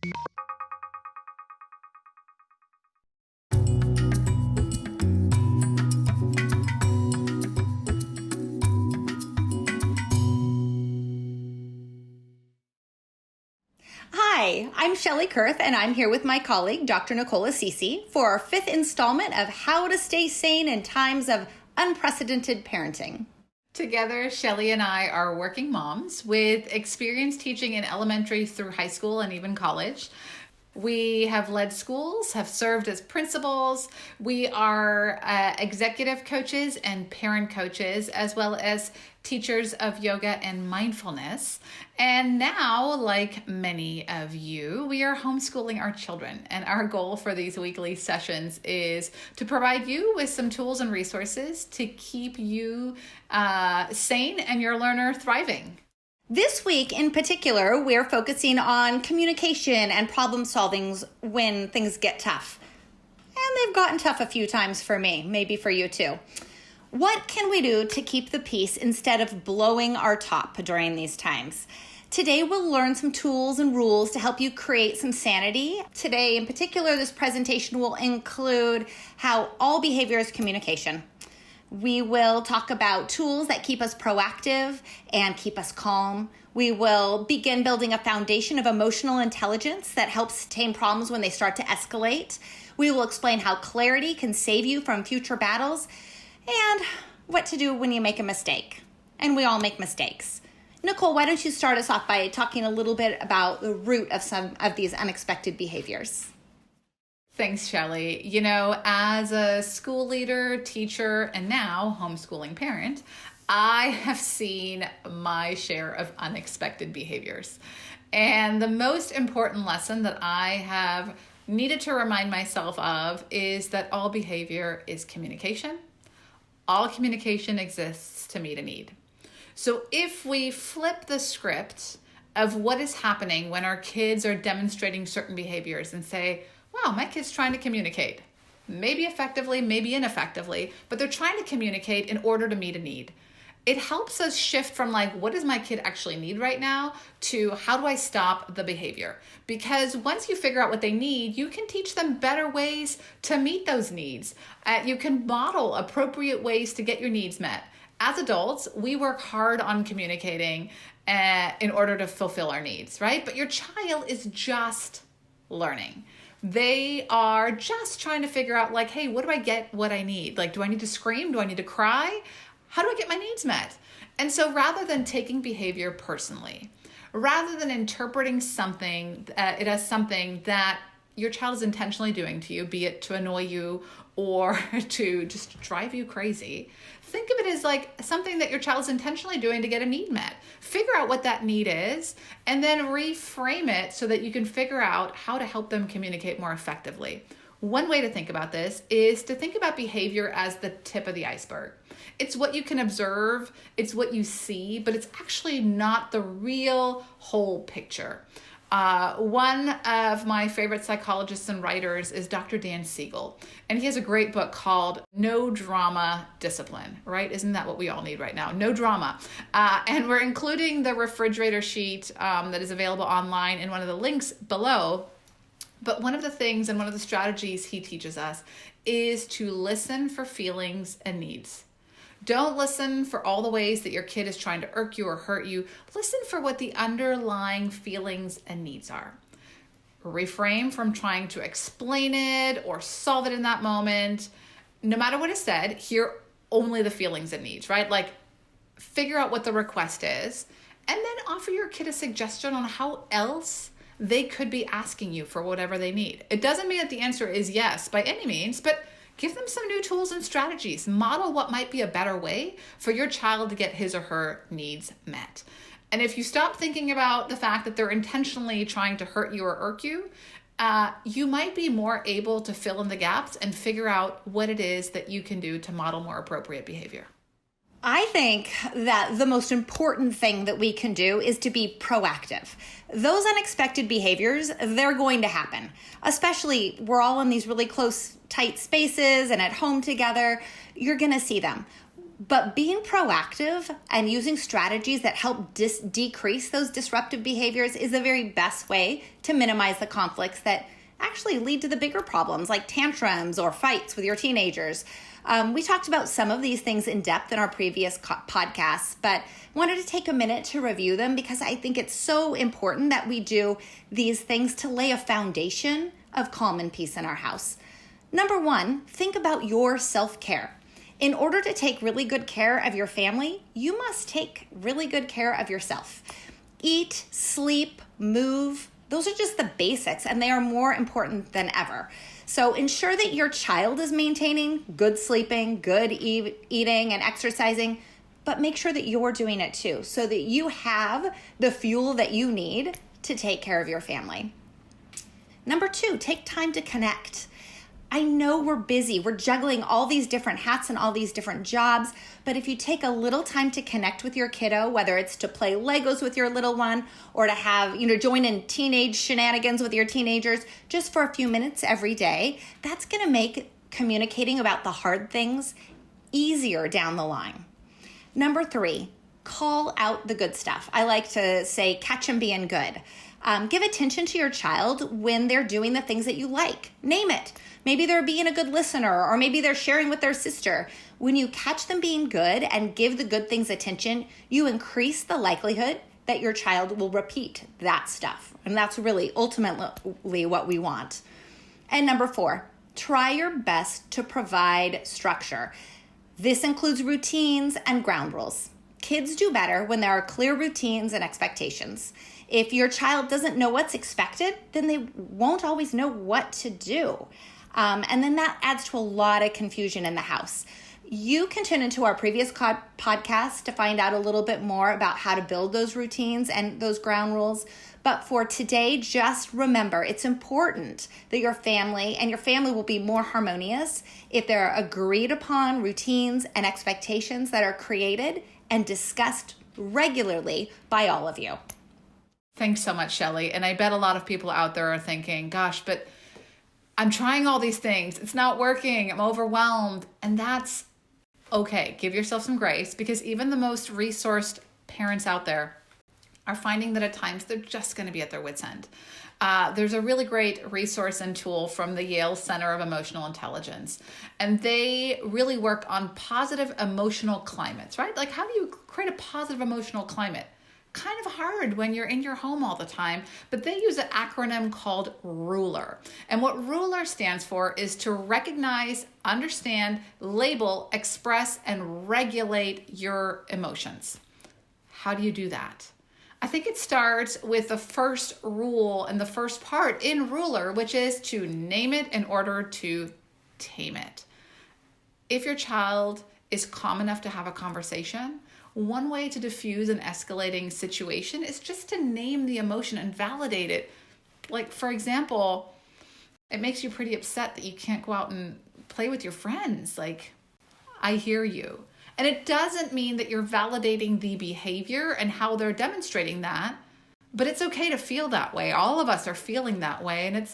Hi, I'm Shelli Kurth, and I'm here with my colleague, Dr. Nicole Assisi, for our 5th installment of How to Stay Sane in Times of Unprecedented Parenting. Together, Shelli and I are working moms with experience teaching in elementary through high school and even college. We have led schools, have served as principals. We are executive coaches and parent coaches, as well as teachers of yoga and mindfulness. And now, like many of you, we are homeschooling our children. And our goal for these weekly sessions is to provide you with some tools and resources to keep you sane and your learner thriving. This week in particular, we're focusing on communication and problem solving when things get tough. And they've gotten tough a few times for me, maybe for you too. What can we do to keep the peace instead of blowing our top during these times? Today, we'll learn some tools and rules to help you create some sanity. Today, in particular, this presentation will include how all behavior is communication. We will talk about tools that keep us proactive and keep us calm. We will begin building a foundation of emotional intelligence that helps tame problems when they start to escalate. We will explain how clarity can save you from future battles and what to do when you make a mistake. And we all make mistakes. Nicole, why don't you start us off by talking a little bit about the root of some of these unexpected behaviors? Thanks, Shelli. You know, as a school leader, teacher, and now homeschooling parent, I have seen my share of unexpected behaviors. And the most important lesson that I have needed to remind myself of is that all behavior is communication. All communication exists to meet a need. So if we flip the script of what is happening when our kids are demonstrating certain behaviors and say, wow, my kid's trying to communicate, maybe effectively, maybe ineffectively, but they're trying to communicate in order to meet a need. It helps us shift from like, what does my kid actually need right now, to how do I stop the behavior? Because once you figure out what they need, you can teach them better ways to meet those needs. You can model appropriate ways to get your needs met. As adults, we work hard on communicating in order to fulfill our needs, right? But your child is just learning. They are just trying to figure out like, hey, what do I get what I need? Like, do I need to scream? Do I need to cry? How do I get my needs met? And so rather than taking behavior personally, rather than interpreting something, it as something that your child is intentionally doing to you, be it to annoy you or to just drive you crazy, think of it as like something that your child is intentionally doing to get a need met. Figure out what that need is and then reframe it so that you can figure out how to help them communicate more effectively. One way to think about this is to think about behavior as the tip of the iceberg. It's what you can observe, it's what you see, but it's actually not the real whole picture. One of my favorite psychologists and writers is Dr. Dan Siegel, and he has a great book called No Drama Discipline, right? Isn't that what we all need right now? No drama. And we're including the refrigerator sheet that is available online in one of the links below. But one of the things and one of the strategies he teaches us is to listen for feelings and needs. Don't listen for all the ways that your kid is trying to irk you or hurt you. Listen for what the underlying feelings and needs are. Refrain from trying to explain it or solve it in that moment. No matter what is said, hear only the feelings and needs, right? Like, figure out what the request is and then offer your kid a suggestion on how else they could be asking you for whatever they need. It doesn't mean that the answer is yes by any means, but give them some new tools and strategies. Model what might be a better way for your child to get his or her needs met. And if you stop thinking about the fact that they're intentionally trying to hurt you or irk you, you might be more able to fill in the gaps and figure out what it is that you can do to model more appropriate behavior. I think that the most important thing that we can do is to be proactive. Those unexpected behaviors, they're going to happen. Especially, we're all in these really close, tight spaces and at home together. You're going to see them. But being proactive and using strategies that help decrease those disruptive behaviors is the very best way to minimize the conflicts that actually lead to the bigger problems like tantrums or fights with your teenagers. We talked about some of these things in depth in our previous podcasts, but wanted to take a minute to review them because I think it's so important that we do these things to lay a foundation of calm and peace in our house. Number one, think about your self-care. In order to take really good care of your family, you must take really good care of yourself. Eat, sleep, move. Those are just the basics, and they are more important than ever. So ensure that your child is maintaining good sleeping, good eating, and exercising, but make sure that you're doing it too, so that you have the fuel that you need to take care of your family. Number two, take time to connect. I know we're busy. We're juggling all these different hats and all these different jobs. But if you take a little time to connect with your kiddo, whether it's to play Legos with your little one or to have, join in teenage shenanigans with your teenagers just for a few minutes every day, that's going to make communicating about the hard things easier down the line. Number three, call out the good stuff. I like to say, catch them being good. Give attention to your child when they're doing the things that you like. Name it. Maybe they're being a good listener, or maybe they're sharing with their sister. When you catch them being good and give the good things attention, you increase the likelihood that your child will repeat that stuff. And that's really ultimately what we want. And number four, try your best to provide structure. This includes routines and ground rules. Kids do better when there are clear routines and expectations. If your child doesn't know what's expected, then they won't always know what to do. And then that adds to a lot of confusion in the house. You can tune into our previous podcast to find out a little bit more about how to build those routines and those ground rules. But for today, just remember, it's important that your family will be more harmonious if there are agreed upon routines and expectations that are created and discussed regularly by all of you. Thanks so much, Shelli. And I bet a lot of people out there are thinking, gosh, but I'm trying all these things. It's not working. I'm overwhelmed. And that's okay. Give yourself some grace, because even the most resourced parents out there are finding that at times they're just going to be at their wits' end. There's a really great resource and tool from the Yale Center of Emotional Intelligence, and they really work on positive emotional climates, right? Like, how do you create a positive emotional climate? Kind of hard when you're in your home all the time, but they use an acronym called RULER. And what RULER stands for is to recognize, understand, label, express, and regulate your emotions. How do you do that? I think it starts with the first rule and the first part in RULER, which is to name it in order to tame it. If your child is calm enough to have a conversation, one way to diffuse an escalating situation is just to name the emotion and validate it. Like, for example, it makes you pretty upset that you can't go out and play with your friends. Like, I hear you. And it doesn't mean that you're validating the behavior and how they're demonstrating that, but it's okay to feel that way. All of us are feeling that way. And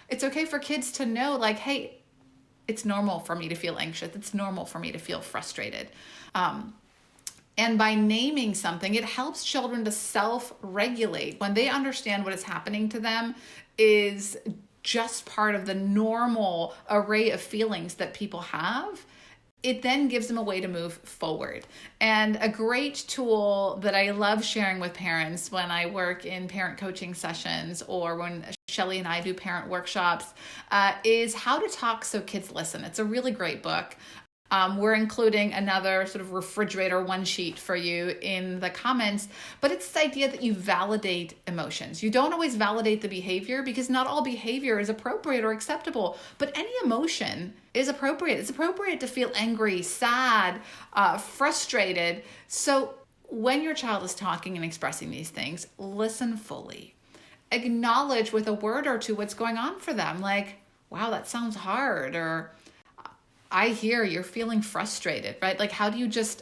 it's okay for kids to know, like, hey, it's normal for me to feel anxious. It's normal for me to feel frustrated. And by naming something, it helps children to self-regulate. When they understand what is happening to them is just part of the normal array of feelings that people have, it then gives them a way to move forward. And a great tool that I love sharing with parents when I work in parent coaching sessions or when Shelli and I do parent workshops is How to Talk So Kids Listen. It's a really great book. We're including another sort of refrigerator one sheet for you in the comments, but it's this idea that you validate emotions. You don't always validate the behavior because not all behavior is appropriate or acceptable, but any emotion is appropriate. It's appropriate to feel angry, sad, frustrated. So when your child is talking and expressing these things, listen fully. Acknowledge with a word or two what's going on for them. Like, wow, that sounds hard, or I hear you're feeling frustrated, right? Like, how do you just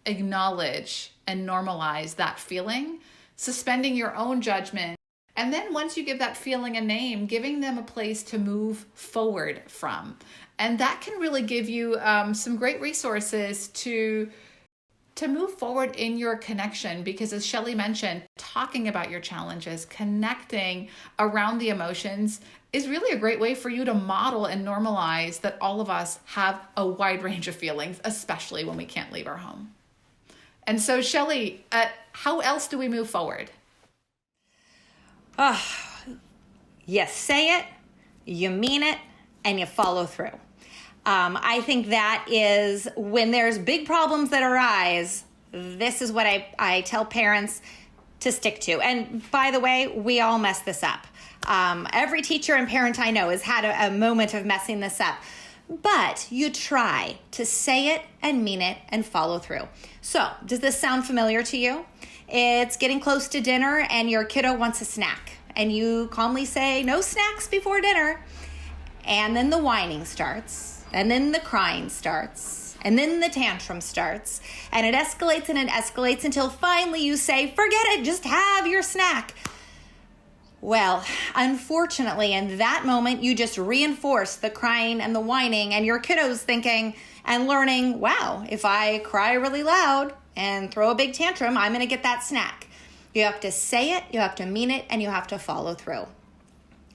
acknowledge and normalize that feeling, suspending your own judgment? And then once you give that feeling a name, giving them a place to move forward from. And that can really give you some great resources to to move forward in your connection, because as Shelli mentioned, talking about your challenges, connecting around the emotions is really a great way for you to model and normalize that all of us have a wide range of feelings, especially when we can't leave our home. And so, Shelli, how else do we move forward? You say it, you mean it, and you follow through. I think that is when there's big problems that arise, this is what I tell parents to stick to. And by the way, we all mess this up. Every teacher and parent I know has had a moment of messing this up. But you try to say it and mean it and follow through. So, does this sound familiar to you? It's getting close to dinner and your kiddo wants a snack. And you calmly say, no snacks before dinner. And then the whining starts. And then the crying starts. And then the tantrum starts. And it escalates until finally you say, forget it, just have your snack. Well, unfortunately, in that moment, you just reinforce the crying and the whining, and your kiddo's thinking and learning, wow, if I cry really loud and throw a big tantrum, I'm going to get that snack. You have to say it, you have to mean it, and you have to follow through.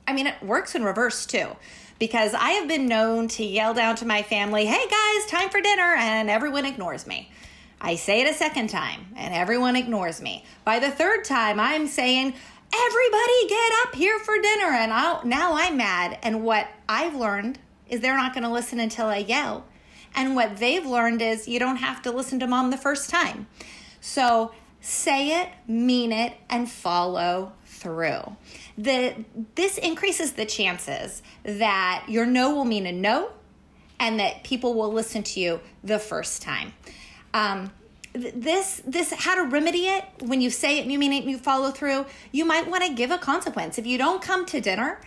I mean, it works in reverse too, because I have been known to yell down to my family, hey guys, time for dinner, and everyone ignores me. I say it a second time, and everyone ignores me. By the third time, I'm saying, everybody get up here for dinner, and now I'm mad. And what I've learned is they're not going to listen until I yell. And what they've learned is you don't have to listen to mom the first time. So say it, mean it, and follow through. This increases the chances that your no will mean a no and that people will listen to you the first time. This how to remedy it, when you say it and you mean it and you follow through, you might want to give a consequence. If you don't come to dinner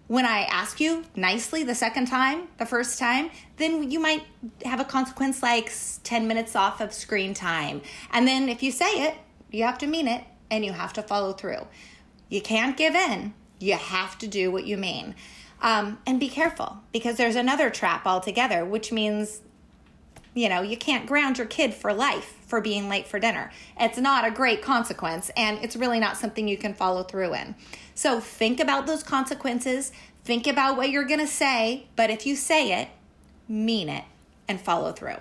when I ask you nicely the second time, the first time, then you might have a consequence like 10 minutes off of screen time. And then if you say it, you have to mean it and you have to follow through. You can't give in. You have to do what you mean. And be careful, because there's another trap altogether, which means you can't ground your kid for life for being late for dinner. It's not a great consequence, and it's really not something you can follow through in. So think about those consequences. Think about what you're going to say, but if you say it, mean it, and follow through.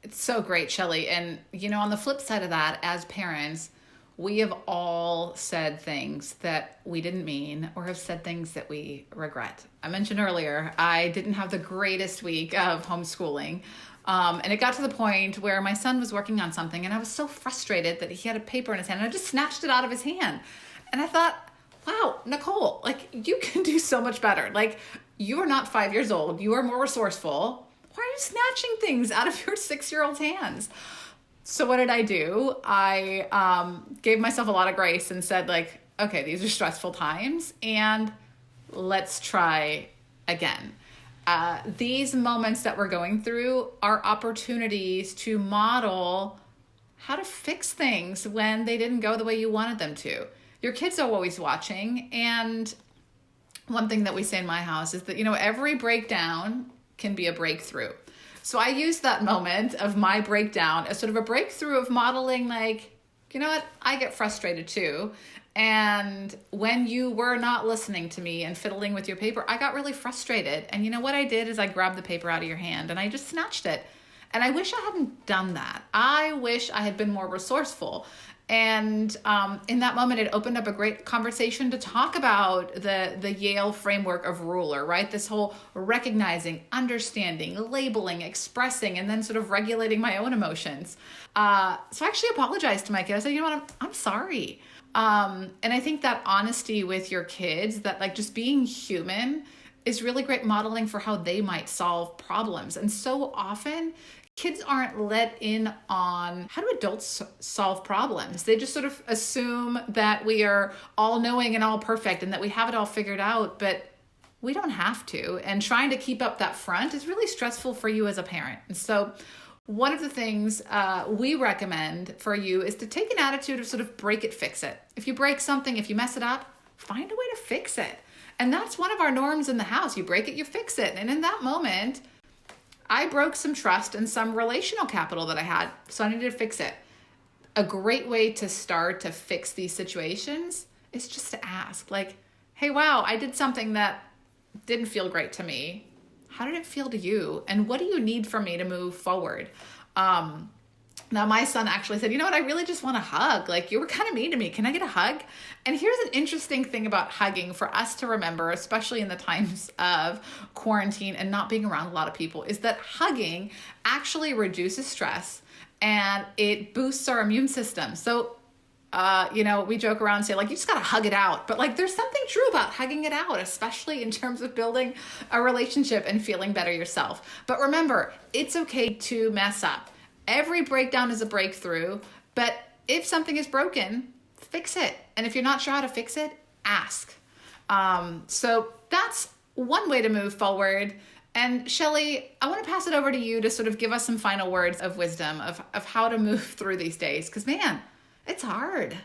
It's so great, Shelli. And, on the flip side of that, as parents, we have all said things that we didn't mean or have said things that we regret. I mentioned earlier, I didn't have the greatest week of homeschooling. And it got to the point where my son was working on something and I was so frustrated that he had a paper in his hand and I just snatched it out of his hand. And I thought, wow, Nicole, you can do so much better. You are not 5 years old. You are more resourceful. Why are you snatching things out of your 6-year-old's hands? So what did I do? I gave myself a lot of grace and said, okay, these are stressful times and let's try again. These moments that we're going through are opportunities to model how to fix things when they didn't go the way you wanted them to. Your kids are always watching. And one thing that we say in my house is that, every breakdown can be a breakthrough. So I use that moment of my breakdown as sort of a breakthrough of modeling, you know what, I get frustrated too. And when you were not listening to me and fiddling with your paper, I got really frustrated. And what I did is I grabbed the paper out of your hand and I just snatched it. And I wish I hadn't done that. I wish I had been more resourceful. And in that moment, it opened up a great conversation to talk about the Yale framework of ruler, right? This whole recognizing, understanding, labeling, expressing, and then sort of regulating my own emotions. So I actually apologized to my kid. I said, I'm sorry. And I think that honesty with your kids, that just being human is really great modeling for how they might solve problems. And so often kids aren't let in on how do adults solve problems. They just sort of assume that we are all knowing and all perfect and that we have it all figured out, but we don't have to. And trying to keep up that front is really stressful for you as a parent. And so one of the things we recommend for you is to take an attitude of sort of break it, fix it. If you break something, if you mess it up, find a way to fix it. And that's one of our norms in the house. You break it, you fix it. And in that moment, I broke some trust and some relational capital that I had, so I needed to fix it. A great way to start to fix these situations is just to ask, like, hey, wow, I did something that didn't feel great to me. How did it feel to you? And what do you need from me to move forward? Now, my son actually said, you know what, I really just want a hug. Like, you were kind of mean to me. Can I get a hug? And here's an interesting thing about hugging for us to remember, especially in the times of quarantine and not being around a lot of people, is that hugging actually reduces stress and it boosts our immune system. So, we joke around and say, like, you just got to hug it out. But, like, there's something true about hugging it out, especially in terms of building a relationship and feeling better yourself. But remember, it's okay to mess up. Every breakdown is a breakthrough, but if something is broken, fix it. And if you're not sure how to fix it, ask. So that's one way to move forward. And Shelli, I want to pass it over to you to sort of give us some final words of wisdom of how to move through these days. Because, man, it's hard.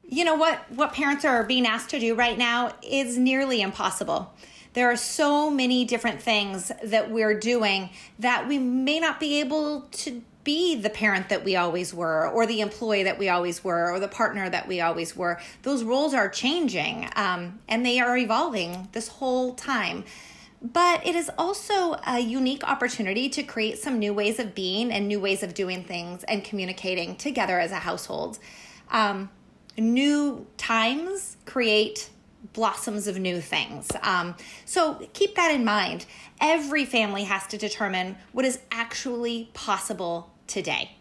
You know what parents are being asked to do right now is nearly impossible. There are so many different things that we're doing that we may not be able to be the parent that we always were, or the employee that we always were, or the partner that we always were. Those roles are changing, and they are evolving this whole time. But it is also a unique opportunity to create some new ways of being and new ways of doing things and communicating together as a household. New times create blossoms of new things. So keep that in mind. Every family has to determine what is actually possible today.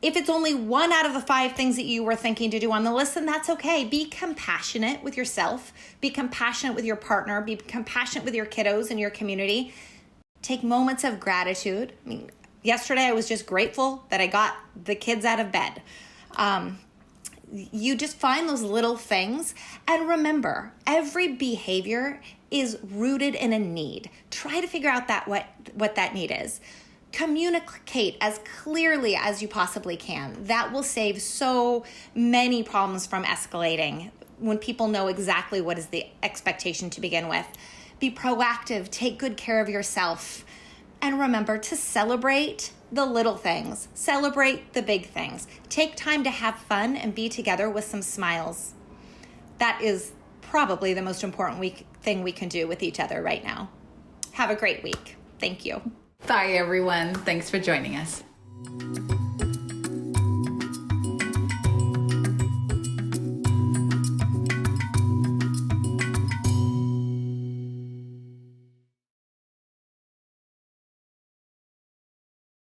If it's only 1 out of the 5 things that you were thinking to do on the list, then that's okay. Be compassionate with yourself. Be compassionate with your partner. Be compassionate with your kiddos and your community. Take moments of gratitude. I mean, yesterday I was just grateful that I got the kids out of bed. You just find those little things. And remember, every behavior is rooted in a need. Try to figure out what that need is. Communicate as clearly as you possibly can. That will save so many problems from escalating when people know exactly what is the expectation to begin with. Be proactive. Take good care of yourself. And remember to celebrate the little things. Celebrate the big things. Take time to have fun and be together with some smiles. That is probably the most important thing we can do with each other right now. Have a great week. Thank you. Bye, everyone. Thanks for joining us.